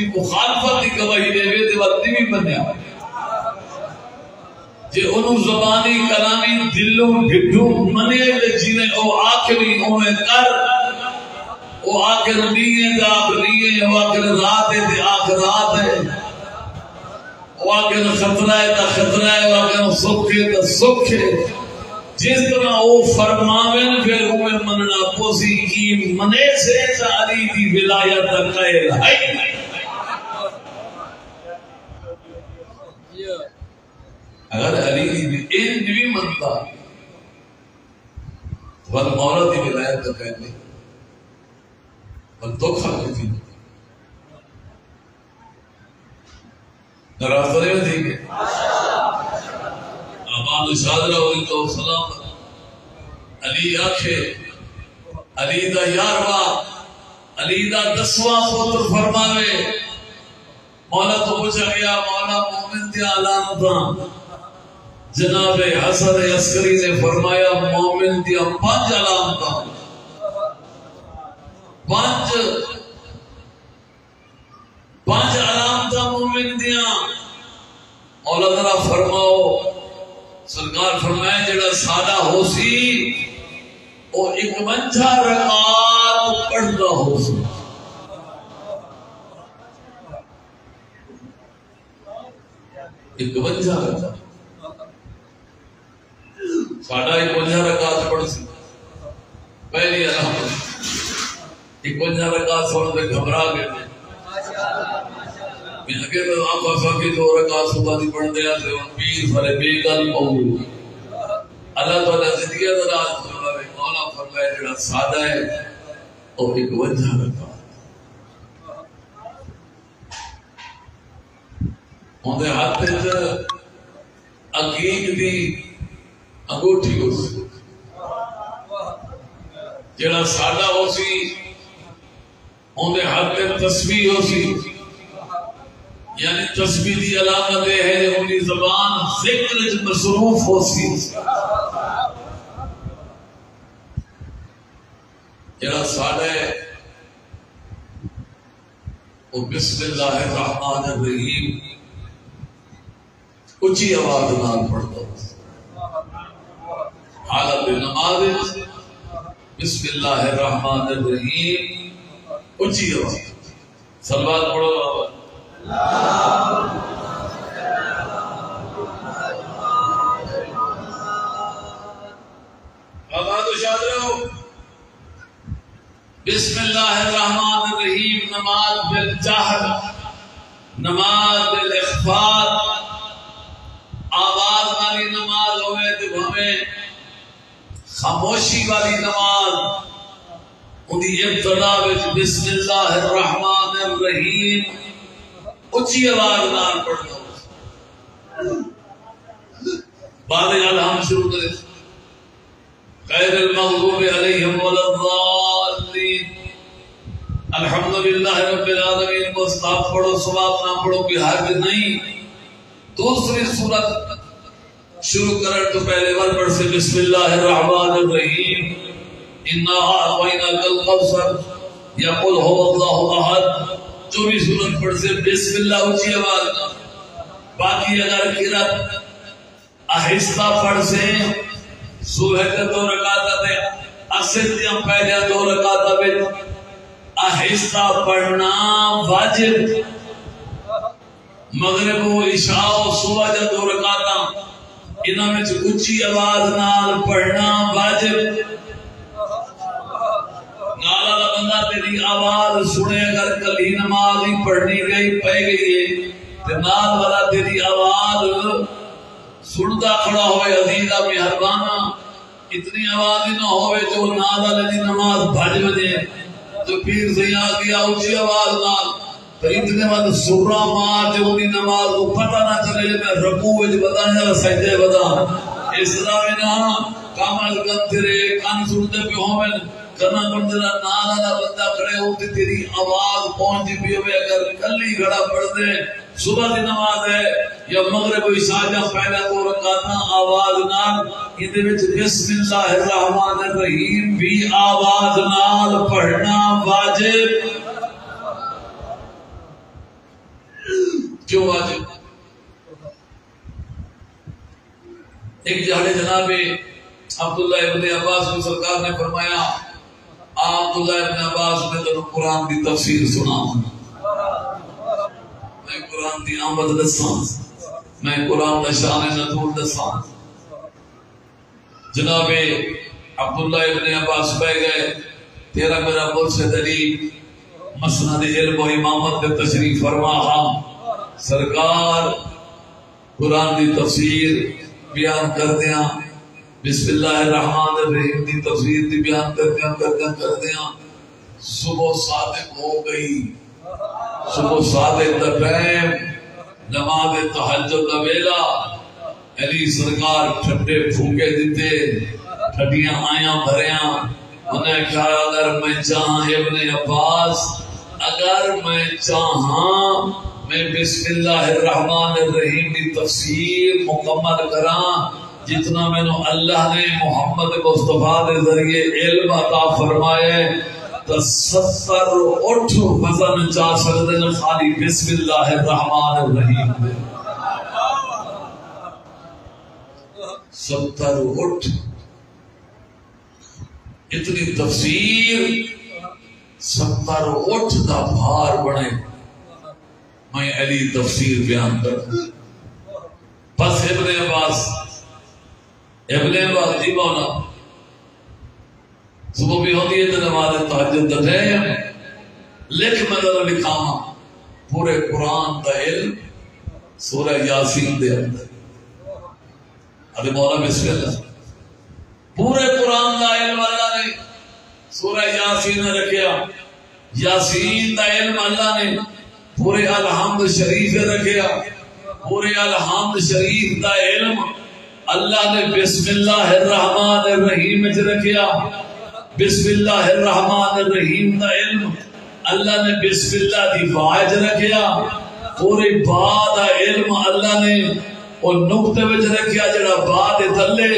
دی مخالفت کی گواہی دے وے تے وقتی بھی بنیا جے انہوں زبانی کلامی دلوں ڈھڈوں منے دے جنہیں او آخری اویں کر او آخر نہیں ہے آپ نہیں ہے او آخر رات ہے تے آخر رات ہے او آخر خطرہ ہے تا خطرہ ہے او آخر سکھ ہے تا سکھ ہے جس طرح او فرماویں پھر اویں مننا پوسی کی منے سے علی دی ولایت قائل ہے اگر علی ان بھی منتا ول مولا دی ولایت کا کہنے ول دکھا لیتی نرازرے میں تھی کہ امان شادرہ علیہ السلام علی آکھے علی دا یارواں علی دا 10واں پتر فرماوے مولا تو پوچھا گیا مولا مومن دی علامتاں جناب حسن عسکری نے فرمایا مومن دیا 5 علامتاں 5 علامتاں مومن دیا مولا ذرا فرماؤ سرکار فرمایا جڑا سادہ ہو سی وہ 51 رکعات پڑھتا ہو سی ایک 51 رکعات ساڑھا 51 رکعات پڑھ سی پہلی علامت 51 رکعات سوڑ دے گھبرا گئے میں اگر آپ آسا کی 2 رکعات صبح دی پڑھ دیا تھے ان پیر فرے بے گل پہنگو اللہ تعالیٰ زندگی دراز فرمائے مولا فرمائے جڑا سادہ ہے اور 51 رکعات ہوندے ہاتھ عقیق دی انگوٹھی ہو سی جڑا سادہ ہو سی ہوندے ہاتھ تسبیح ہو سی یعنی تسبیح دی علامت ہے انہی زبان ذکر مصروف ہو سی جڑا سادہ ہے وہ بسم اللہ الرحمن الرحیم اچھی آواز نال پڑھتا حالت نماز بسم اللہ الرحمن الرحیم اچھی آواز صلوات پڑھو بابا آباد و شاد رہو بسم اللہ الرحمن الرحیم نماز بالجہر نماز بالاخفاء آواز والی نماز ہوئے تو ہمیں خاموشی والی نماز انہی ابتدا بسم اللہ الرحمن الرحیم اچھی آواز نال پڑھ دو بعد ہم شروع کریں غیر المغضوب علیہم ولا الضالین الحمدللہ رب العالمین مستحب پڑھو ثواب نہ پڑھو کہ حرج نہیں دوسری سورت شروع کرنے تو پہلے ور پڑھ سے بسم اللہ الرحمن الرحیم انا اعطیناک الکوثر یا قل هو اللہ احد جو بھی سورت پڑھ سے بسم اللہ اونچی آواز باقی اگر قرات آہستہ پڑھ سے صبح کے 2 رکعات دے عصر دیا پہلے 2 رکعات میں آہستہ پڑھنا واجب مغرب و عشاء و صبح جا 2 رکعات انہاں میں اونچی آواز نال پڑھنا واجب نالا دا بندہ تیری آواز سنے اگر کلی نماز ہی پڑھنی گئی پہ گئی ہے تو نال والا تیری آواز سنتا کھڑا ہوئے عزیزہ مہربانہ اتنی آواز ہی نہ ہوئے جو نال والے دی نماز بھج بجے تو پیر سے آ گیا اونچی آواز نال تو اتنے بعد سورہ مار جو انہی نماز کو پتہ نہ چلے میں رکوع وچ بتا نہ سجدے بتا اس طرح میں نہ کامل کن تیرے کان سنتے پہ ہوئے کنا بندہ نالا بندہ کھڑے ہوتے تیری آواز پہنچ بھی ہوئے اگر کلی گھڑا پڑھ دے صبح دی نماز ہے یا مغرب و عشاء جا پہلا 2 رکعات آواز نال اندے وچ بسم اللہ الرحمن الرحیم بھی آواز نال پڑھنا واجب کیوں واجب؟ ایک جہاں جناب عبداللہ ابن عباس کو سرکار نے فرمایا عبداللہ ابن عباس نے تو قرآن کی تفسیر سنا، میں قرآن کی آمد دساں، میں قرآن کا شان نزول دساں۔ جناب عبداللہ ابن عباس بہ گئے، تیرا میرا مرشد علی مسند علم و امامت کے تشریف فرما، سرکار قرآن کی تفسیر بیان کر دیا، بسم اللہ الرحمن الرحیم کی تفسیر دی بیان کر دیا، صبح صادق ہو گئی، صبح صادق دا ٹائم، نماز تہجد دا ویلا، علی سرکار ٹھنڈے پھوکے دیتے، ٹھڈیاں آیاں بھریاں، انہیں کہا اگر میں چاہاں ابن عباس، اگر میں چاہاں میں بسم اللہ الرحمن الرحیم کی تفسیر مکمل کراں جتنا میں نے اللہ نے محمد مصطفیٰ کے ذریعے علم عطا فرمائے تو 70 اٹھ وزن چاہ سکتے ہیں خالی بسم اللہ الرحمن الرحیم میں، 70 اٹھ اتنی تفسیر 70 اٹھ دا بھار بنے، میں علی تفسیر بیان کرتا بس ابن عباس جی مولا صبح بھی ہوتی ہے تو نماز تہجد دا ٹائم، لکھ میں ذرا لکھاواں پورے قرآن دا علم سورہ یاسین دے اندر، ارے مولا بسم اللہ، پورے قرآن دا علم اللہ نے سورہ یاسین نے رکھیا، یاسین دا علم اللہ نے پورے الحمد شریف رکھیا، پورے الحمد شریف دا علم اللہ نے بسم اللہ الرحمن الرحیم وچ رکھیا، بسم اللہ الرحمن الرحیم دا علم اللہ نے بسم اللہ دی واج رکھیا، پورے با دا علم اللہ نے اور نقطے وچ رکھیا جڑا با دے تھلے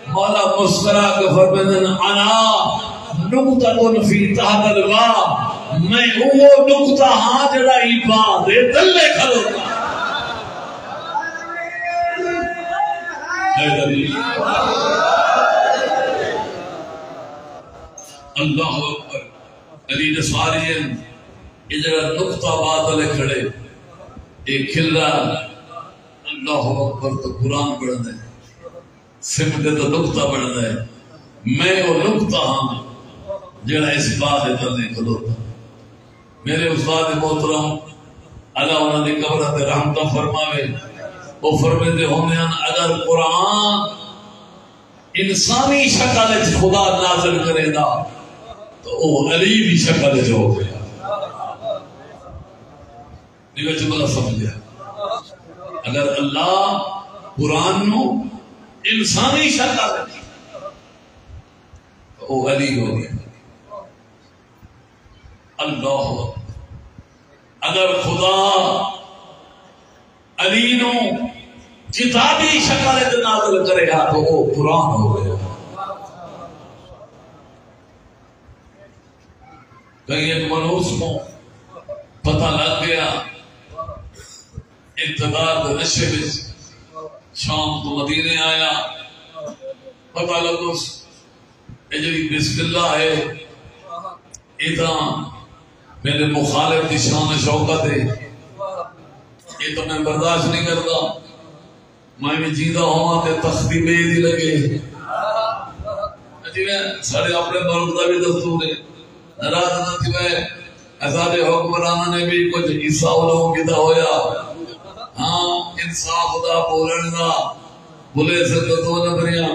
مولا مسکرا کے فرماندن انا نقطۃ فی تحت الوا، میں وہ نقطہ ہاں جڑا ای با دے تھلے کھلوتا۔ اللہ اکبر، علی نصاریین یہ جگہ نقطہ بادلے کھڑے ایک کھلا، اللہ اکبر تو قرآن پڑھنا ہے، سمتے تو نقطہ پڑھنا ہے، میں وہ نقطہ ہاں جڑا اس بات اتنے کھلوتا۔ میرے استاد محترم اللہ انہوں نے قبرت رحمتہ فرماوے، وہ فرماتے ہونے ہیں اگر قرآن انسانی شکل خدا نازل کرے گا تو وہ علی بھی شکل جو ہو گیا، دیکھو چبلا سمجھا، اگر اللہ قرآن نو انسانی شکل تو وہ علی ہو گیا۔ اللہ اگر خدا علی نو کتابی شکل نازل کرے گا تو وہ قرآن ہو گیا۔ کہیں ایک منوس کو پتہ لگ گیا اقتدار کے نشے میں شام تو مدینے آیا، پتہ لگو یہ جی بسم اللہ ہے اتنا میرے مخالف کی شان شوکت ہے، یہ تو میں برداشت نہیں کرتا، میں جیدہ ہوا تے تختی میں دی لگے سارے اپنے ملک کا بھی دستور ہے، ناراض نہ تھی میں ازاد حکمرانہ نے بھی کچھ حصہ لوگوں کی دا ہویا، ہاں انصاف دا بولن دا بولے سے تو 2 نمبریاں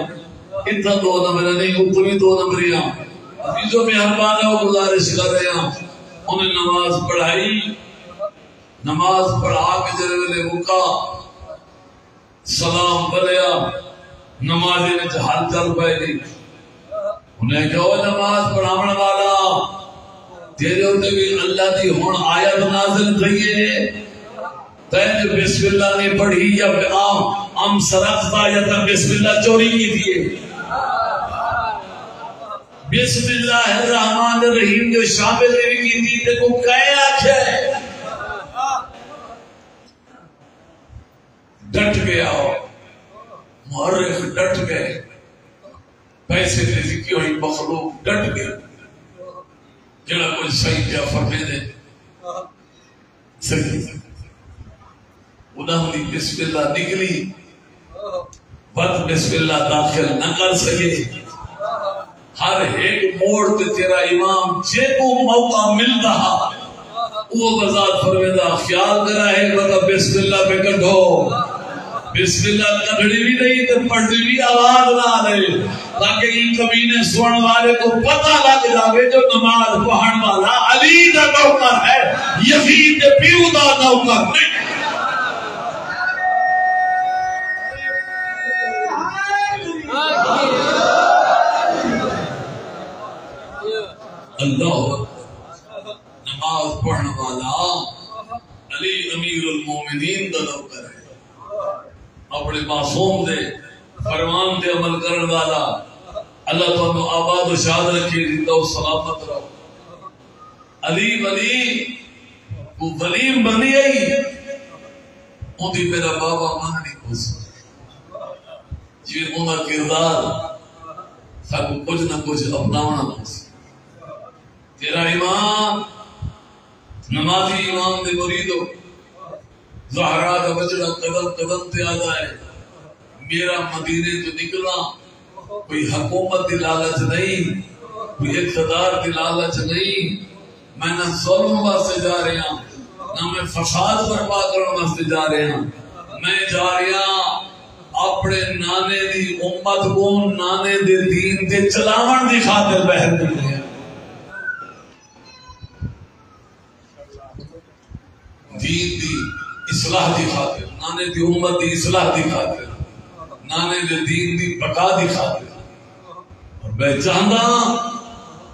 اتنا 2 نمبریاں نہیں اتو بھی 2 نمبریاں، جو مہربان ہے وہ گزارش کر رہے ہیں انہیں نماز پڑھائی، نماز پڑھا کے جلے ویلے مکا سلام بلیا نمازی میں حل چل پائے گی، انہیں کہو نماز پڑھاون والا تیرے ہوتے بھی اللہ دی ہون آیت نازل کریے، تین جو بسم اللہ نے پڑھی یا عام سرقتا یا تا بسم اللہ چوری کی دیئے، بسم اللہ الرحمن الرحیم جو شامل کی تھی دیکھو کہے آکھے گیا ہو، مورخ ڈٹ گئے، پیسے سے لکھی ہوئی مخلوق ڈٹ گئی، جڑا کوئی صحیح پیا فرمے دے صحیح انہوں نے بسم اللہ نکلی بد بسم اللہ داخل نہ کر سکے۔ ہر ایک موڑ تے تیرا امام جے کو موقع مل رہا وہ بذات فرمیدہ خیال کرا ہے بتا بسم اللہ پہ کٹھو، بسم اللہ کٹھڑی بھی نہیں تو پڑھتی بھی آواز نہ رہے، تاکہ یہ کمینے سوڑ والے کو پتہ لگ جاوے جو نماز پڑھن والا علی دا نوکر ہے، یزید پیو دا نوکر نہیں۔ اللہ نماز پڑھنے والا علی امیر المومنین دا نوکر ہے، اپنے معصوم دے فرمان دے عمل کرنے والا، اللہ تعالیٰ آباد و شاد رکھے، زندہ و سلامت رہو۔ علی ولی وہ ولی بنی آئی ان دی میرا بابا من نہیں ہو سکتا، جی انہاں کردار سب کچھ نہ کچھ اپناونا ہو سکتا۔ تیرا امام نمازی امام دے مریدو زہرا کا بچڑا قدم قدم تے آدھا ہے، میرا مدینے تو نکلا کوئی حکومت دی لالچ نہیں، کوئی اقتدار دی لالچ نہیں، میں نہ ظلم واسطے جا رہے ہیں نہ میں فساد برپا کرنے واسطے جا رہے ہیں، میں جا رہا اپنے نانے دی امت کو نانے دے دین دے چلاون دی خاطر بہر کر رہے ہیں، دین دی اصلاح دی خاطر، نانے دی امت دی اصلاح دی خاطر، نانے دے دین دی بقا دی خاطر، اور میں چاہتا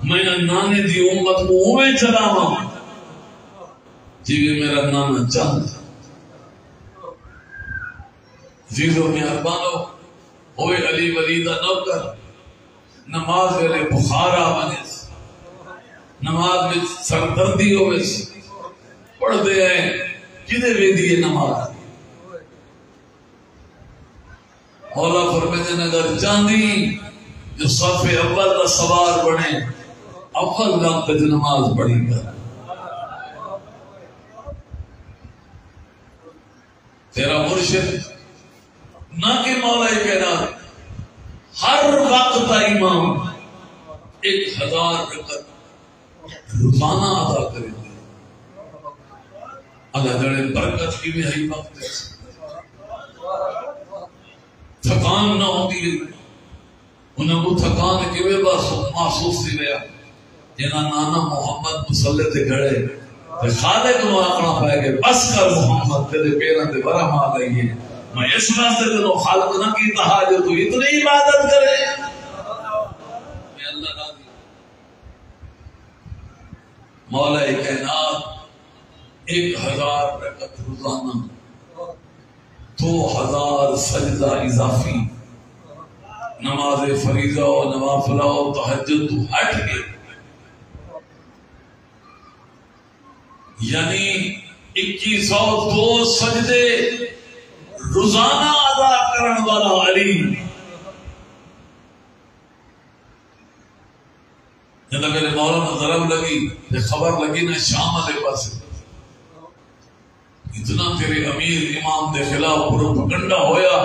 میں نانے دی امت کو اوے چلاواں جی میرا نانا چاہتا۔ عزیزو مہربانو ہوئے علی ولی دا نوکر، نماز ویلے بخار آوانے نماز میں سردردی ہوئے پڑھ دے ہیں جدے بھی دیئے نماز مولا فرمیدن اگر چاندی جو صف اول کا سوار بنے اول وقت نماز پڑھی کر، تیرا مرشد نہ کہ مولا کائنات ہر وقت کا امام 1000 رکعت روزانہ ادا کرے، اللہ جڑے برکت کی بھی ہے وقت تھکان نہ ہوتی ہے، انہیں کو تھکان کی بھی بس محسوس تھی گیا جنہاں نانا محمد مسلح تے گھڑے تے خالق نو آقنا پائے گے بس کر محمد تیرے پیران تے برا ماں گئی ہے، میں اس واسطے تیرے خالق نہ کی تہا جو تو اتنی عبادت کرے میں اللہ راضی مولا کائنات 1000 رکعت روزانہ 2000 سجدہ اضافی نماز فریضہ و نوافلہ و تہجد تو ہٹ کے یعنی 2102 سجدے روزانہ ادا کرن والا علی جب میرے مولانا ضرب لگی خبر لگی نا شام والے پاس اتنا تیرے امیر امام دے خلاف پروپیگنڈا ہویا،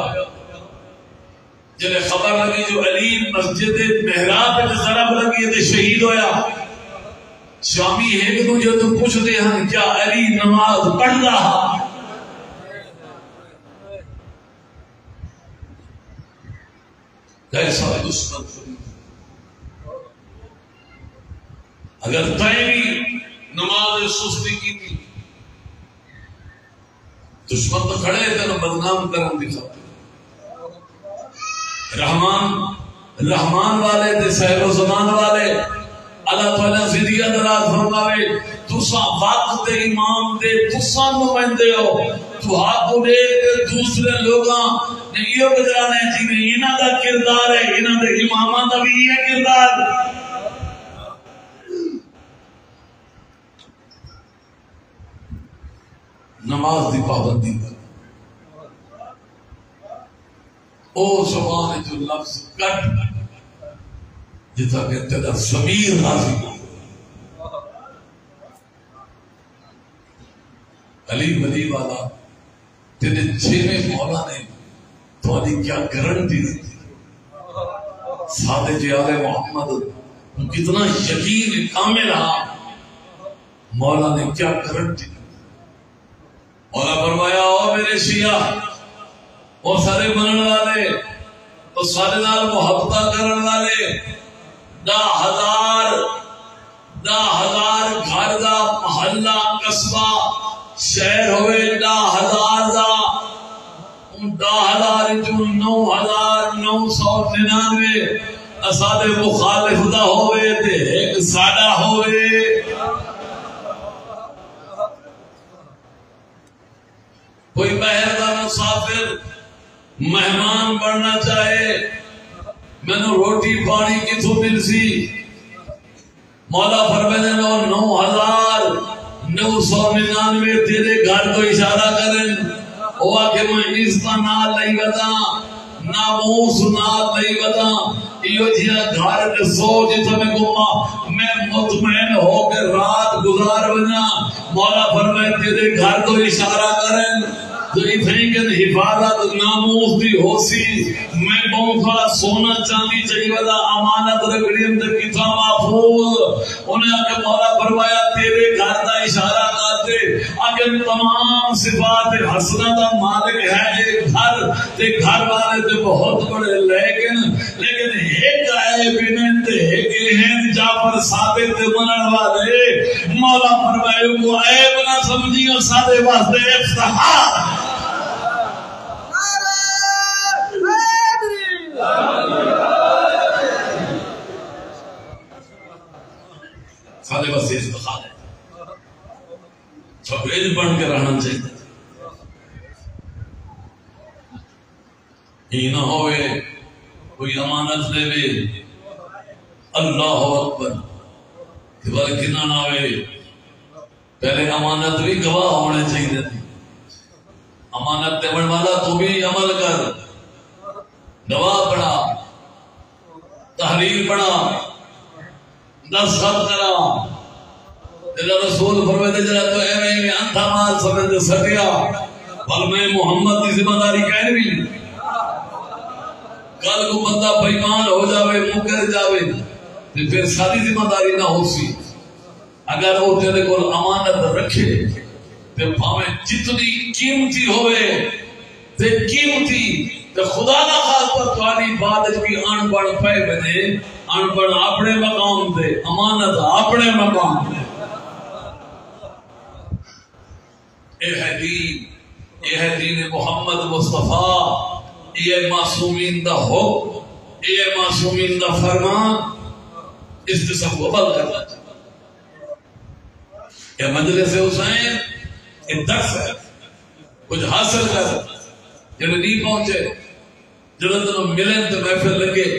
جب خبر لگی جو علی مسجد محراب میں ضرب لگی تے شہید ہویا، شامی ہے کہ تجھے تو پوچھتے ہیں کیا علی نماز پڑھ رہا؟ کیسا دشمن اگر تیری نماز سستی کی تھی دشمن تو کھڑے تھے نا بدنام کرن دکھا رحمان والے تے سہر و زمان والے اللہ تعالیٰ زندگی دراز فرماوے تساں وقت دے امام دے تساں نمائندے ہو تو ہاتھ دے دوسرے لوگاں نے یہ گزرانے جی انہاں دا کردار ہے انہاں دے اماماں دا بھی یہ کردار نماز دی پابندی کر او زبان جو لفظ کٹ جتا کہ تیرا ضمیر راضی ہو. علی ولی والا تیرے چھویں مولا نے تھوڑی کیا گارنٹی دی تھی. سادے جی آل محمد کتنا یقین کامل رہا. مولا نے کیا گارنٹی دی. مولا فرمایا او میرے شیعہ اور سارے منن والے اور سارے نال محبت کرن والے 10,000 گھر دا محلہ قصبہ شہر ہوئے 10,000 دا 10,000 جو 9,999 اسادے مخالف دا ہوئے تے ایک سادہ ہوئے. کوئی بہر دا مسافر مہمان بننا چاہے میں نے روٹی پانی کتوں مل سی. مولا فرمائے 9,999 تیرے گھر کو اشارہ کریں. وہ آکے میں عزت نال نہیں بدا ناموس نال نہیں بدا یہ جیا گھر کے سو جتا میں گما میں مطمئن ہو کے رات گزار بنا. مولا فرمائے تیرے گھر کو اشارہ کریں تو اتنی کہ حفاظت ناموس دی ہو سی. میں بہت سارا سونا چاندی چاہیے ودا امانت رکھڑی اندر کتنا محفوظ. انہیں آکے مولا فرمایا تیرے گھر دا اشارہ کرتے آکے تمام صفات حسنہ دا مالک ہے ایک گھر تے گھر والے تے بہت بڑے لیکن ایک عیب انہیں تے ایک ہیں جعفر ثابت تے منن والے. مولا فرمائے وہ عیب نہ سمجھیے سادے واسطے افتخار. سادے واسطے افتخار ہے. سب علم بن کے رہنا چاہیے. یہ نہ ہوئے کوئی امانت لے لے اللہ اکبر کنہ نہ ہوئے. پہلے امانت بھی گواہ ہونے چاہیے تھی. امانت دیون والا تو بھی عمل کر گواہ بنا تحریر بنا دستخط کرا. اللہ رسول فرماتے جرا تو اے میں انتھا مال سمجھ سکیا بل میں محمد کی ذمہ داری کہنے بھی. کل کو بندہ بےمان ہو جاوے منکر جاوے تو پھر ساری ذمہ داری نہ ہو سی. اگر وہ تیرے کو امانت رکھے تو بھاویں جتنی قیمتی ہوئے تے قیمتی تو خدا نہ خاص پر تمہاری بات بھی ان پڑھ پے بنے ان پڑھ اپنے مقام دے امانت اپنے مقام دے. یہ ہے دین محمد مصطفیٰ. یہ معصومین دا حکم یہ معصومین دا فرمان. اس سے سب کو بل کرنا چاہیے. یہ مجلس حسین یہ درس ہے کچھ حاصل کر جب نہیں پہنچے جب تم ملیں تو محفل لگے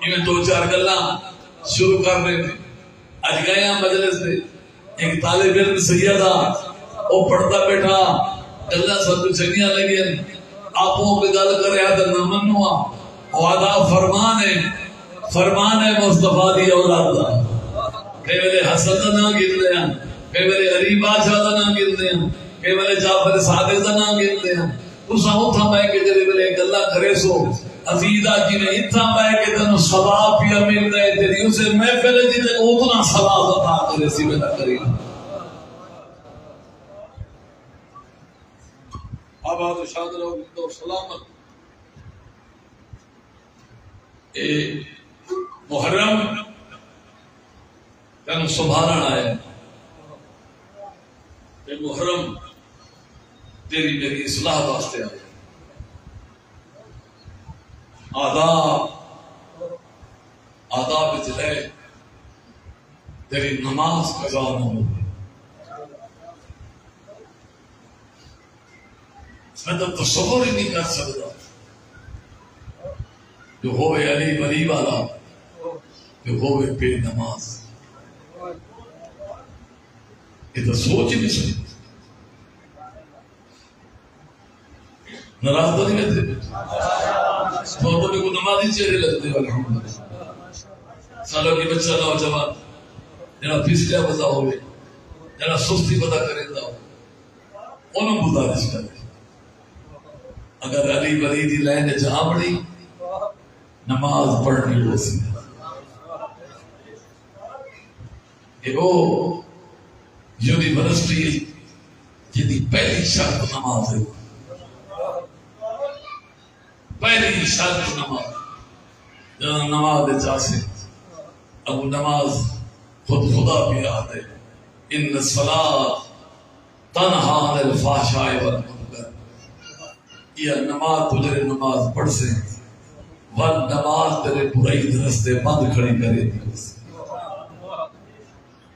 یہ 2-4 گلاں شروع کر رہے تھے. اج گئے ہیں مجلس سے ایک طالب علم سیدہ وہ پڑھتا بیٹھا گلاں سب کو چنگیاں لگی آپوں پہ گل کرے آدھر نہ منوا وعدہ فرمان ہے مصطفیٰ دی اولاد دا. کئی ویلے حسن دا نام گرتے ہیں کئی ویلے علی بادشاہ دا نام گرتے ہیں کئی ویلے جعفر صادق دا نام گرتے ہیں. اس اتھا میں کہ جلے ویلے گلہ کرے سو عزیزہ جی نے اتھا میں کہ تنو ثواب پیا مل رہے تیری اسے محفل جی نے اتنا ثواب عطا کرے سی میرا کریم. آباد و شاد رہو زندہ و سلامت. اے محرم تینو سنبھالن آئے. اے محرم تیری میری اصلاح واسطے آئے. آداب جلے تیری نماز قضا نہ ہو. میں تو تصور ہی نہیں کر سکتا جو ہوئے علی ولی والا جو ہوئے بے نماز. یہ تو سوچ ہی نہیں سکتا. ناراض تو نہیں رہتے تو کو نمازی چہرے لگتے ہو الحمدللہ. سالوں کی بچہ نوجوان جنہاں پھسلیا بزا ہوئے جنہاں سستی بدا کریں دا ہو انہوں گزارش کرے اگر علی بریدی لائن جہاں بڑی نماز پڑھنی ہو سی کہ وہ یونیورسٹی جنہی پہلی شرط نماز ہے پہلی شرط نماز جنہاں نماز دے چاہتے اب نماز خود خدا بھی یاد ہے ان الصلاۃ تنہا عن الفحشاء والمنکر. یہ نماز تجھے نماز پڑھ سے ون نماز تیرے برائی رستے بند کھڑی کرے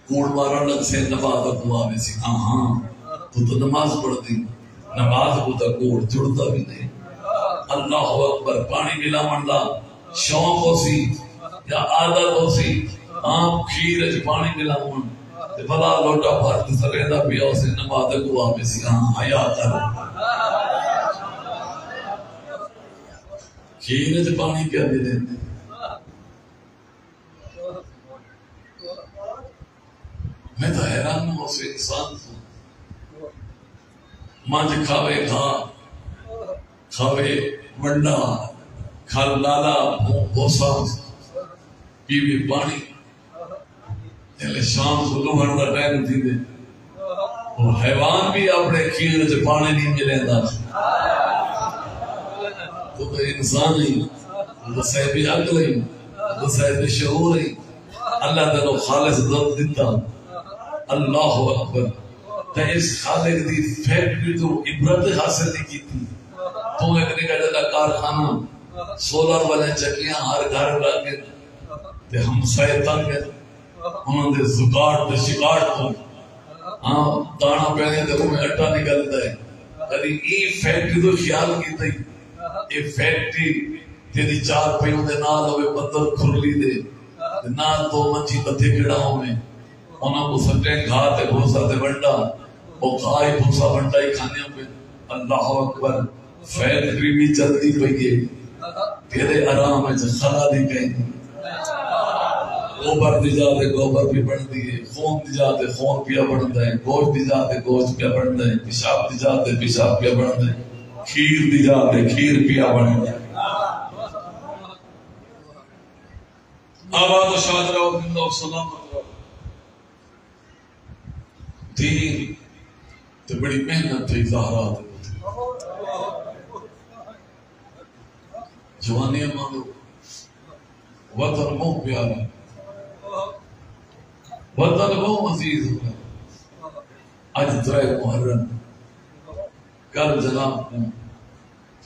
کوڑ مارا لگ سے نماز اقوا میں سی ہاں تو نماز پڑھ دی نماز کو تو کوڑ جڑتا بھی نہیں. اللہ اکبر پانی ملا منڈا شوق ہو سی یا عادت ہو سی آم کھیر اچھ پانی ملا من بھلا لوٹا بھارت سریندا پیا اسے نماز اقوا میں سی ہاں حیا کر کھیر اچھ پانی کیا بھی دیتے میں تو حیران ہوں اسے انسان کو مانج کھاوے کھا کھاوے منڈا کھال لالا بوسا پیوے پانی جلے شام کو لوہن کا ٹائم تھی دے اور حیوان بھی اپنے کھیر سے پانی نہیں ملے دا تو انسان ہی تو صاحب عقل ہی تو صاحب شعور ہی اللہ تعالیٰ خالص ذات دیتا اللہ اکبر تو اس خالق دی فیکٹری تو عبرت حاصل نہیں کی تھی تو ایک نکا جاتا کارخانہ سولر والے چکیاں ہر گھر لگے تے ہم سائے تنگ ہے انہوں نے زکاٹ تے شکاٹ کو ہاں دانا پہنے تے وہ اٹھا نکلتا ہے کلی ای فیکٹری تو خیال کی تھی یہ فیکٹری تیری چار پیوں دے نال ہوئے بندر کھرلی دے نال تو منچی بتھے کڑاؤں میں انہوں کو سٹیں گھا تے بھوسا تے بنڈا وہ کھائی بھوسا بنڈا ہی کھانے پہ اللہ اکبر فیکٹری بھی چلتی پئی ہے تیرے آرام ہے خلا دی کہیں گوبر دی جاتے گوبر بھی بڑھتی ہے خون دی جاتے خون پیا بڑھتا ہے گوشت دی جاتے گوشت پیا بڑھتا ہے پیشاب دی جاتے پیشاب پیا بڑھتا ہے کھیر دی جاتے کھیر پیا بڑھتا ہے آباد و شاد رہو زندہ و سلامت رہو دین تو بڑی محنت تھی زہرات جوانیاں مانگو وطن مو پیارا وطن مو عزیز آج درائے محرم کل جناب نے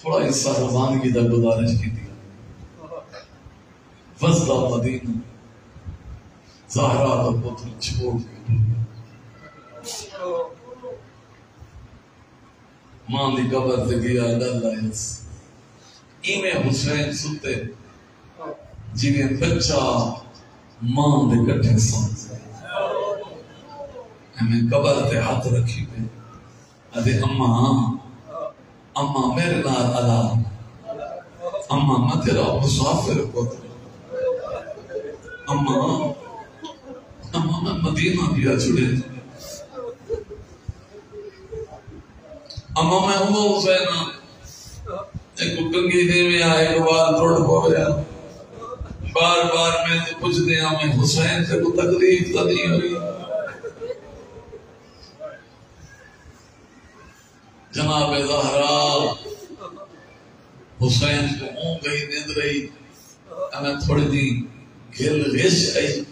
تھوڑا حصہ روانگی دا گزارش کی دیا وزدہ مدینہ زہرا کا پتر چھوڑ کے ماں دی قبر سے گیا اللہ اس ایمیں حسین ستے جنہیں بچہ ماں دے کٹھے سانس ہمیں قبر تے ہاتھ رکھی پہ ادھے اماں میرے نال علا اماں میں تیرا مسافر پتر اماں میں مدینہ دیا چھڑے اماں میں ہوں حسینہ ایک کنگی دے میں آئے ایک بار توڑ پو گیا بار بار میں تو پوچھ دیا میں حسین سے کو تکلیف تو نہیں ہوئی جناب زہرا حسین کو منہ گئی نیند رہی ہمیں تھوڑی دی گھل غش آئی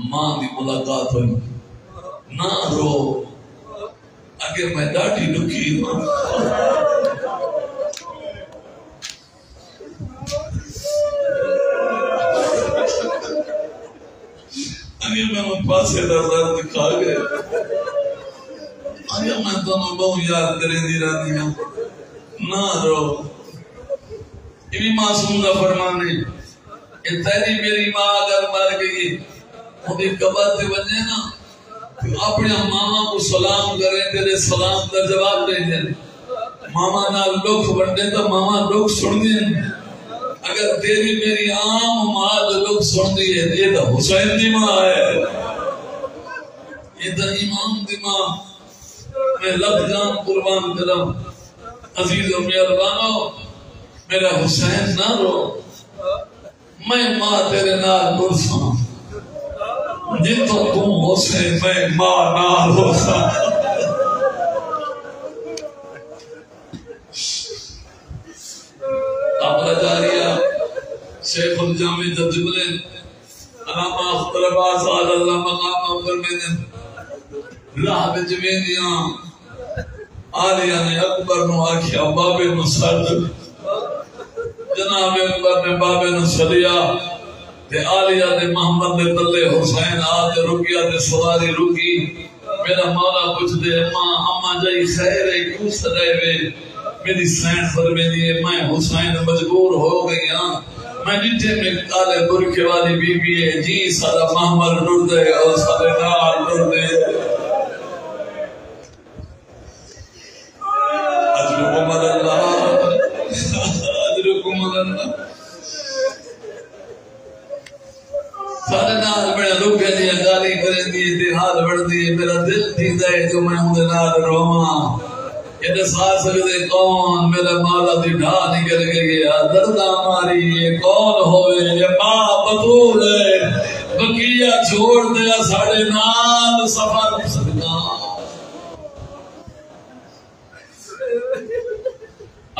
ماں دی ملاقات ہوئی نہ رو اگر میں ڈاٹی لکھی اگر میں پاسے درزار دکھا گئے اگر میں دونوں بہو یاد کریں دی رہتی ہوں نہ رو یہ بھی معصوم کا فرمان ہے کہ تیری میری ماں اگر مر گئی مجھے قبر سے بنے نا اپنے ماما کو سلام کریں تیرے سلام کا جواب دیں دیں ماما نال لکھ بنتے تو ماما لکھ سن دیں اگر تیری میری عام ماں لوگ سن دیے یہ تو حسین دی ماں ہے، یہ تو امام دی ماں. میں لب جان قربان کرم عزیز و مہربانو میرا حسین نہ رو، میں ماں تیرے نال برساں جتوں تم حسین میں ماں نال ہوساں. اپنا جاریہ شیخ الجامع جبلے علامہ اختر عباس آل اللہ مقام پر میں نے راہ بچ ویندیاں آلیہ نے اکبر نو آکھیا بابے نو سد. جناب اکبر نے بابے نو سدیا تے آلیہ نے محمد نے تلے حسین آتے رکیا تے سواری رکی. میرا مولا پوچھ دے ماں اما جائی خیر ہے کیوں سدائے وے؟ میری سین فرمے دیئے میں حسین مجبور ہو گئی ہاں. میں جتھے میں کالے برکے والی بی بی ہے جی سارا محمد ڈر دے اور سارے نال ڈر دے. اجرکم اللہ اجرکم اللہ سارے نال بڑے رکے دیئے گالی کریں دیئے دیہات بڑھ دیئے. میرا دل تھی دے جو میں ہوں دے نال رواں. یہ سار سکتے کون میرا مولا دی ڈھا نکل گیا دردہ ماری. یہ کون ہوئے یہ ماں بطول ہے بقیہ چھوڑ دیا ساڑے نال سفر سکنا.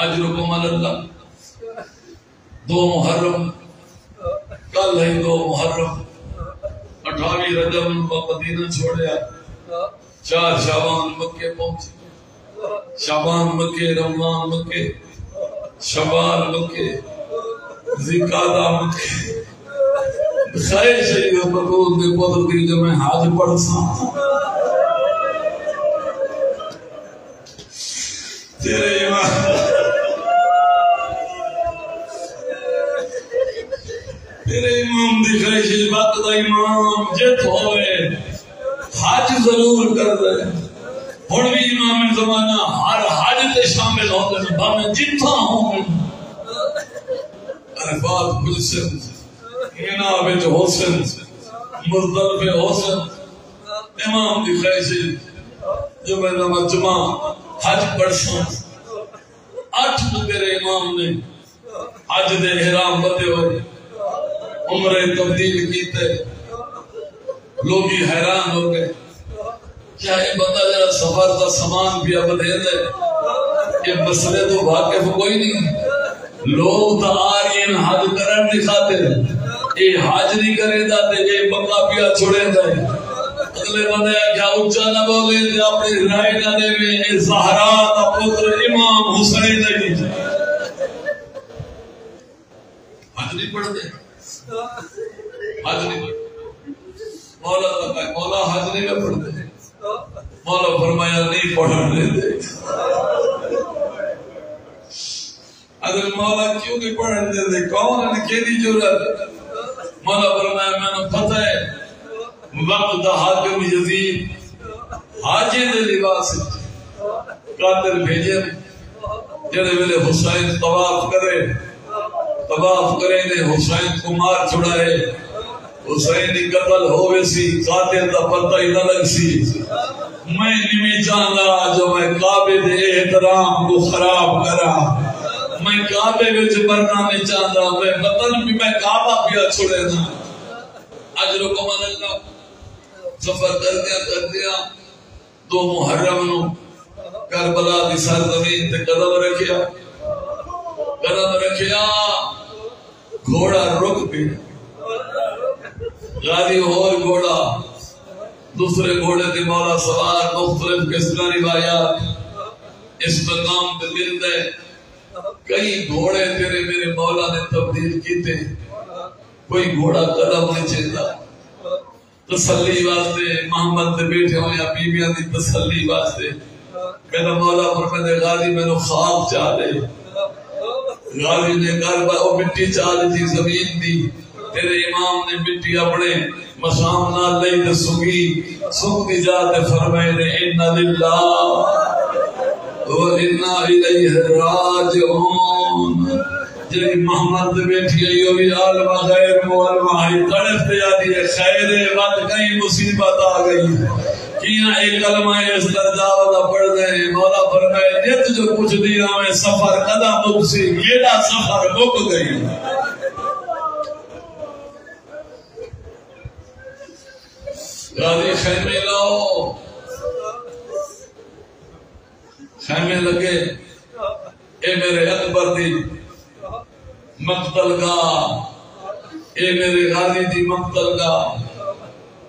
اجرکم اللہ. 2 محرم کل ہے 2 محرم 28 رجب مدینہ چھوڑیا. 4 شعبان مکے پہنچے. شعبان مکے، رمضان مکے، شوال مکے، ذیقعدہ مکے. خیر شہید بطول دے پتر دی جو میں حج پڑھ ساں تیرے ایمان تیرے امام دی خیر شہید وقت دا امام جت ہوئے حج ضرور کر دے. ہن بھی امام زمانہ ہر حج تے شامل ہوتے ہیں بھاویں جتھا ہوں. عرفات حسن، مینا وچ حسن، مزدلفہ حسن. امام دی خواہش جو میں جمعہ حج پڑھساں 8 میرے امام نے حج دے احرام بندے ہوئے عمرے تبدیل کیتے. لوگی حیران ہو گئے کیا یہ بندہ جرا سفر کا سامان بھی اب دے دے. یہ مسئلے تو واقف کوئی نہیں. لوگ تو آ رہی ہیں حج کرن نہیں کھاتے. یہ حج نہیں کرے دا تے یہ بندہ پیا چھوڑے دا. اگلے بندے کیا اچھا نہ بولے تے اپنی رائے نہ دے میں زہرا دا پتر امام حسین ہے. حج نہیں پڑھ دے حج نہیں پڑھ. مولا کا مولا حج نہیں پڑھ دے. مولا فرمایا نہیں پڑھنے دے. اگر مولا کیوں نہیں پڑھنے دے کون ہے کیلی جرات؟ مولا فرمایا میں نے پتہ ہے وقت دا حاکم یزید حاجی دے لباس قاتل بھیجے جڑے ویلے حسین طواف کرے نے حسین کو مار چھڑائے. حسین کی قتل ہوئے سی قاتل دا پتہ ہی نہ لگ سی. میں نہیں چاہتا جو میں کعبے دے احترام کو خراب کرا. میں کعبے وچ مرنا نہیں چاہتا. میں وطن بھی میں کعبہ پیا چھوڑے نا. اجرکم اللہ. سفر کر دیا 2 محرم نو کربلا دی سرزمین تے قدم رکھیا گھوڑا رک گیا. غازی اور گھوڑا دوسرے گھوڑے کے مولا سوار. مختلف قسم روایات اس مقام پہ ملتے. کئی گھوڑے تیرے میرے مولا نے تبدیل کیتے. کوئی گھوڑا قدم نہیں چلتا. تسلی واسطے محمد دے بیٹھے ہو یا بیویاں دی تسلی واسطے میرا مولا فرمائے غازی میں نے خواب چاہ دے. غازی نے کربلا مٹی چاہ دی زمین دی. تیرے امام نے مٹی اپنے مسام نہ لئی تے سنگی جاتے فرمائے نے اِنَّ لِلَّهِ وَإِنَّا إِلَيْهِ رَاجِعُونَ. جی محمد بیٹھی ہے یہ بھی عالم غیر معلوم ہے تڑپ پہ آدھی ہے خیر وقت کہیں مصیبت آ گئی کیاں ایک کلمہ اس درجہ پڑھ دیں مولا فرمائے نیت جو کچھ دیا ہمیں سفر قدم مک سے یہ سفر مک گئی غازی خیمے لاؤ خیمے لگے اے میرے اکبر دی مقتل گاہ اے میرے غازی دی مقتل گاہ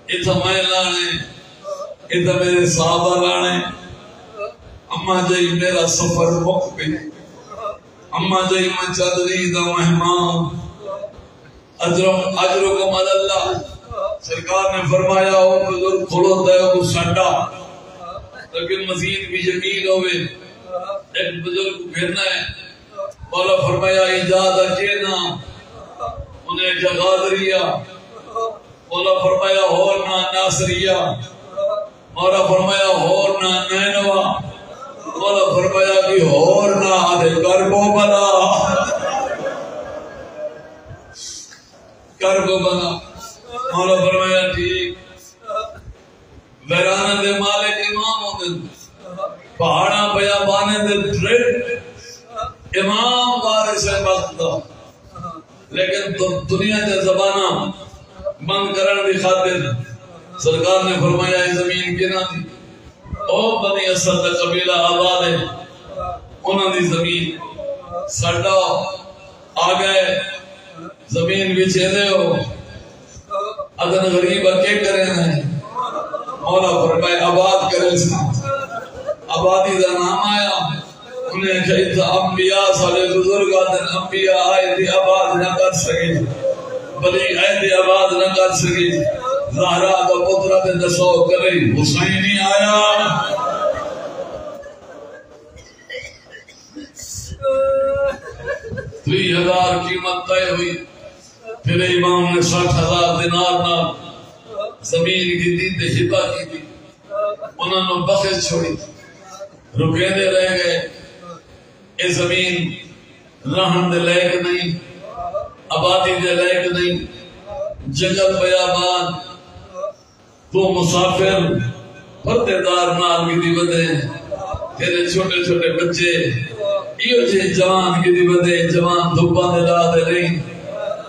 اتھا میں لانے اتھا میرے صحابہ لانے اما جائی میرا سفر مک گئی اما جائی میں چادری دا مہمان اجرکم اللہ سرکار نے فرمایا ہو بزرگ کھڑو دے ہو سنڈا لیکن مزید بھی یقین ہوئے ایک بزرگ کو گھرنا ہے مولا فرمایا اجازت کہنا انہیں جغادریہ مولا فرمایا ہورنا ناصریہ مولا فرمایا ہورنا نینوا مولا فرمایا کہ ہورنا آدھے کربو بنا کربو بنا مولا فرمایا ٹھیک ویرانہ دے مالک امام ہوندن پہاڑاں پیا بانے دے ٹریڈ امام وارث ہے وقت لیکن دنیا دے زبانہ بند کرن دی خاطر سرکار نے فرمایا ہے زمین کی نہ تھی او بنی اسد دا قبیلہ آباد ہے انہوں دی زمین سڑا آ گئے زمین بچے دے ہو ادن غریب اکے کریں ہیں مولا فرمائے آباد کرے سا آبادی دا نام آیا انہیں کہی تھا انبیاء سالے بزرگ آدھن انبیاء آئے تھی آباد نہ کر سکے بلی آئے تھی آباد نہ کر سکے زہرا کا پترہ دے نسو کرے حسینی آیا 3000 قیمت طے ہوئی پھر امام نے 60,000 دینار نہ زمین کی دی تے ہبہ کی دی انہوں نے بخش چھوڑی رکے دے رہ گئے اے زمین رہن دے لائق نہیں آبادی دے لائق نہیں جنگل بیابان تو مسافر پردے دار نال کی دی بدے تیرے چھوٹے چھوٹے بچے یہ جی جوان کی دی بدے جوان دھپا دے لا دے نہیں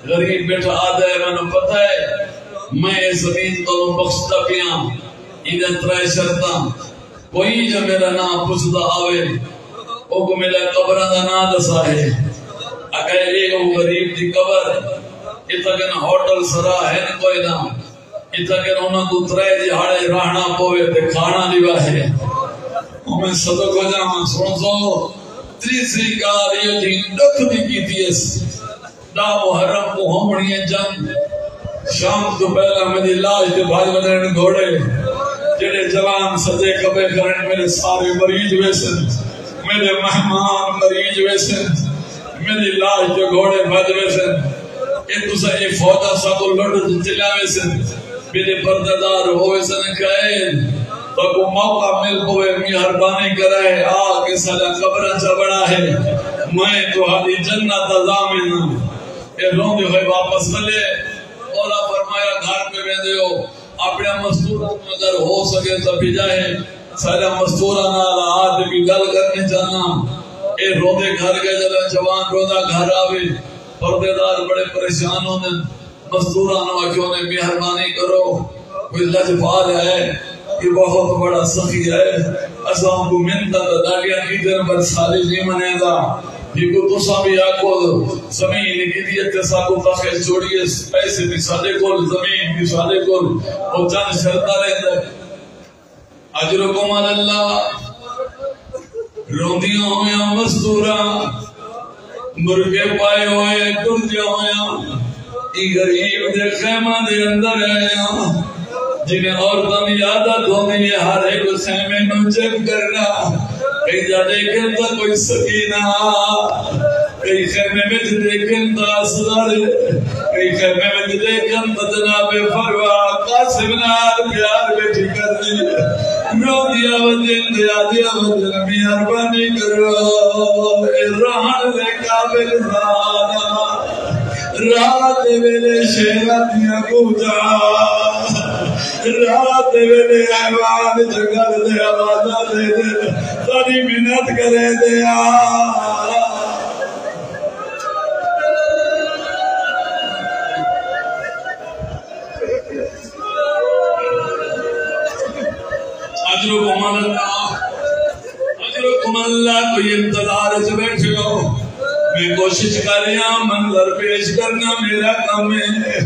غریب بیٹھا آدھا ہے میں نے پتہ ہے میں زمین کو بخشتا پیا انہیں ترائے شرطاں کوئی جو میرا نام پوچھتا آوے او کو میرا قبرہ دا نام دسا ہے اگر یہ وہ غریب دی قبر اتھا کہ ہوٹل سرا ہے نا کوئی نہ اتھا کہ انہوں کو ترائے دی ہاڑے رہنا پوے تے کھانا لیوا ہے ہمیں صدق ہو جاما سن سو تیسری کار یہ جی ڈک بھی کی تیس دا محرم کو ہمڑی جنگ شام تو پہلا میری لاش کے بھائی بنین گھوڑے جڑے جوان سجے کبے کرن میرے سارے مریض ویسن میرے مہمان مریض ویسن میری لاش کے گھوڑے بھج ویسن کہ تسا یہ فوجہ سا کو لڑ چلا ویسن میرے پردادار ہوئے سن کہے تو کو موقع مل ہوئے مہربانی کرائے آگے سلا قبرہ چبڑا ہے میں تو حالی جنت ضامن اے روندے ہوئے واپس ملے اولا فرمایا گھر پہ بیندے ہو اپنے مستورہ اگر ہو سکے تو بھی جائے سارا مستورہ نالا آدمی گل کرنے جانا اے روندے گھر گئے جلے جوان روندہ گھر آوے پردیدار بڑے پریشان ہونے مستورہ نواکیوں نے مہربانی کرو کوئی لجبال ہے یہ بہت بڑا سخی ہے اسام کو منتا دا دالیاں کی در پر سالی نہیں منے دا یہ کو تو سامی آکو زمین کی دیت ساکو تاخیر چھوڑیے پیسے بھی سادے کول زمین بھی سادے کول اور چند شرطہ رہتا ہے اجرکم اللہ روندیاں ہویا مزدورا مرگے پائے ہوئے درجہ ہویا ای غریب دے خیمہ دے اندر آیا جنہیں عورتوں کی عادت ہوتی ہے ہر ایک خیمے نو چیک کرنا کئی جا دیکھیں تو کوئی سکینہ کئی خیمے میں دیکھیں تو اصغر کئی خیمے میں دیکھیں تو جناب فروا قاسم نار پیار بیٹھی کر دی رو دیا وجن دیا دیا وجن مہربانی کرو رہن لے قابل زانا رات ویلے شیران دیا گوجا رات ویلے حیوان جنگل دے آوازہ دے دے تاری منت کرے دیا اجرکم اللہ کوئی انتظار سے بیٹھے ہو میں کوشش کر رہا منظر پیش کرنا میرا کام ہے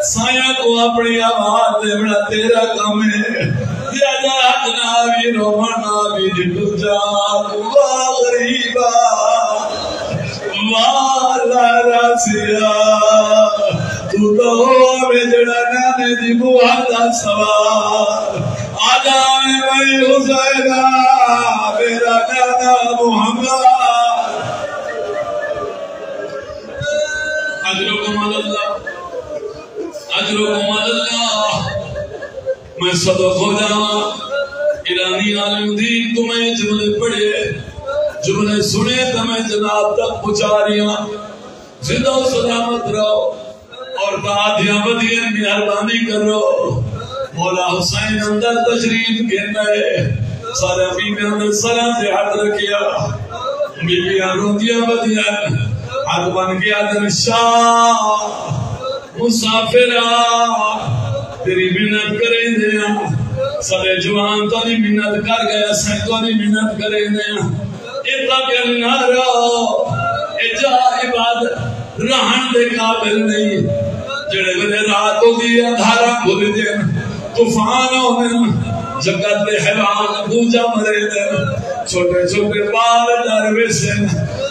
سایہ کو اپنی آواز دے بڑا تیرا کام ہے زیادہ حق ناوی رومن ناوی جدو جان واہ غریبا واہ لارا سیا تو میں جڑا نانے دی موحدہ سوار آجا میں بھائی حسینہ میرا نانا محمد اجرکم اللہ میں صدق ہو جاؤں ایرانی عالم دین تمہیں جملے پڑھے جملے سنے تمہیں جناب تک پہنچا رہا زندہ و سلامت رہو اور دادیاں بدیاں مہربانی کرو مولا حسین اندر تشریف کہنا ہے سارے بیوی اندر سلام سے ہاتھ رکھیا بیویاں روندیاں بدیاں ہاتھ بن گیا در شاہ مسافرہ تیری منت کریں دیا سارے جوان تو نہیں منت کر گیا سن تو نہیں منت کریں دیا اتنا کرنا رہو اجا عبادت رہن دے قابل نہیں جڑے بلے راتوں دی اندھارا بھول دیں طوفانوں میں جگت دے حیوان بوجھا مرے دیں چھوٹے چھوٹے بال دروے سے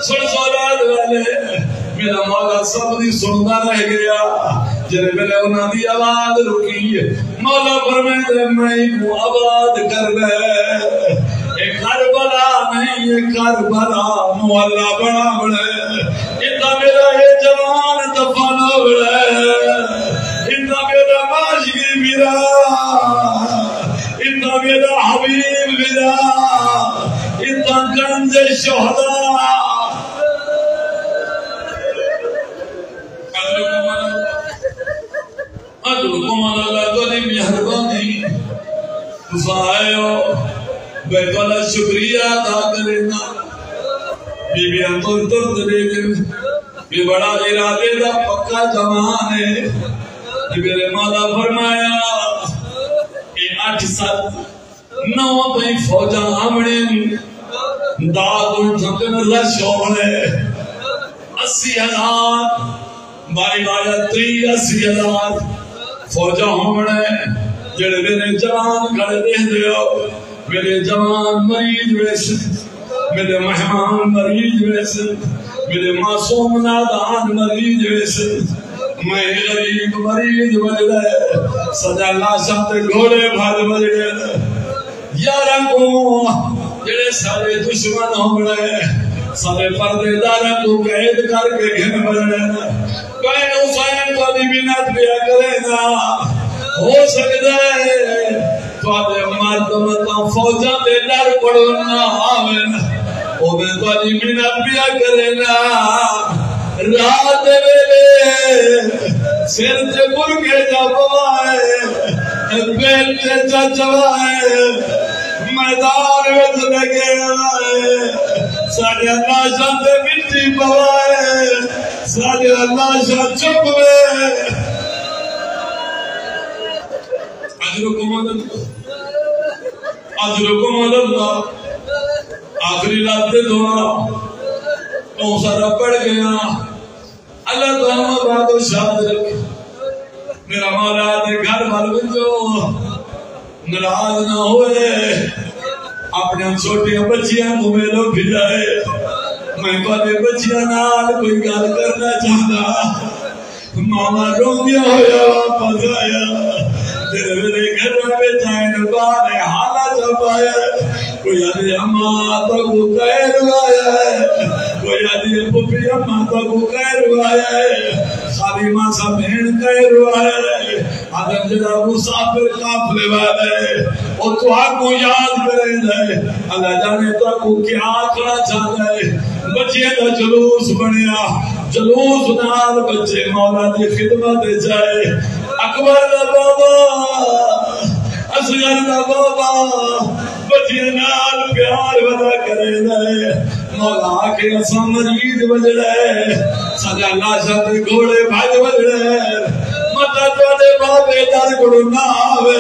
سن سولاد والے میرا مولا سب دی سنتا رہ گیا جڑے بلے انہاں دی آواز رکی مولا فرمائے دے میں کو آباد کر لے اے کربلا نہیں یہ کربلا مولا بڑا بڑے اتنا میرا یہ جوان دفن بڑے اتنا میرا معاشقی میرا اتنا میرا حبیب میرا اتنا گنج شہداء اجرکم اللہ تولی مہربانی آئے ہو بیت اللہ شکریہ ادا کرنا بی بی انتر ترد لیکن بھی بڑا ارادے دا پکا جوان ہے میرے مولا فرمایا کہ 8-7-9 بھائی فوجہ آمڑے داد اٹھکن رش ہونے 80,000 باری بایا 80,000 فوجہ ہونے جڑے میرے جوان کھڑے دے دیو میرے جوان مریض ویسے میرے مہمان مریض ویسے میرے معصوم نادان مریض ویسے میں غریب مریض بجڑے سجا لاشا تے گھوڑے بھاج بجڑے یارہ کو جڑے سارے دشمن ہونے سارے پردے دارہ کو قید کر کے گھن بجڑے کوئی حسین کو دی منت بیا کرے نا ہو سکتا ہے تو آدھے مردمتا فوجہ دے ڈر پڑو نا آوین او میں تو آدھی منت بیا کرے نا رات ویلے سر تے برکے جا پوائے بیل تے جا جوائے میدان وچ لگے آئے ساڑھے اللہ شاہ تے مٹی پوائے ساڑھے اللہ شاہ چپ میں اجرکم اللہ آخری رات دے دعا تو سارا پڑھ گیا اللہ تو ہم بات و شاد رکھ میرا مولا دے گھر بھر جو ناراض نہ ہوئے اپنے چھوٹی بچیاں کو میلو بھجائے میں بڑے بچیاں نال کوئی گل کرنا چاہتا ماما رو دیا ہویا واپس آیا میرے گھر میں جائن بانے حالا جبایا کوئی آدھی اماں تک غیر آیا ہے کوئی آدھی پپی اماں تک غیر آیا ہے خالی ماں سا بہن غیر آیا ہے آدم جدا مسافر قافلے والے اور تو آنکھوں یاد کریں دے اللہ جانے تو آنکھوں کیا آکڑا چاہتا ہے بچے دا جلوس بنیا جلوس نال بچے مولا دی خدمت جائے اکبر دا بابا اصغر دا بابا بچے نال پیار ودا کرے دے مولا آکے اسا مریض بجڑے سجا لاشا دے گھوڑے بھاج بجڑے متا تو دے بابے در گڑو نہ آوے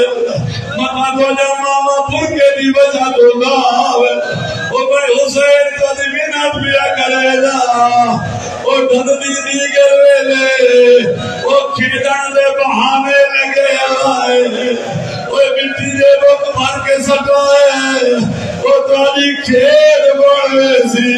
متا تو دے ماما پھنکے دی وجہ تو نہ آوے او بھائی حسین تو دی منت بیا کرے دا او ڈھن دی دیگر ویلے او کھیڑن دے بہانے لگے آئے او مٹی دے بک بھر کے سٹوائے او تو دی کھیڑ بڑھوے سی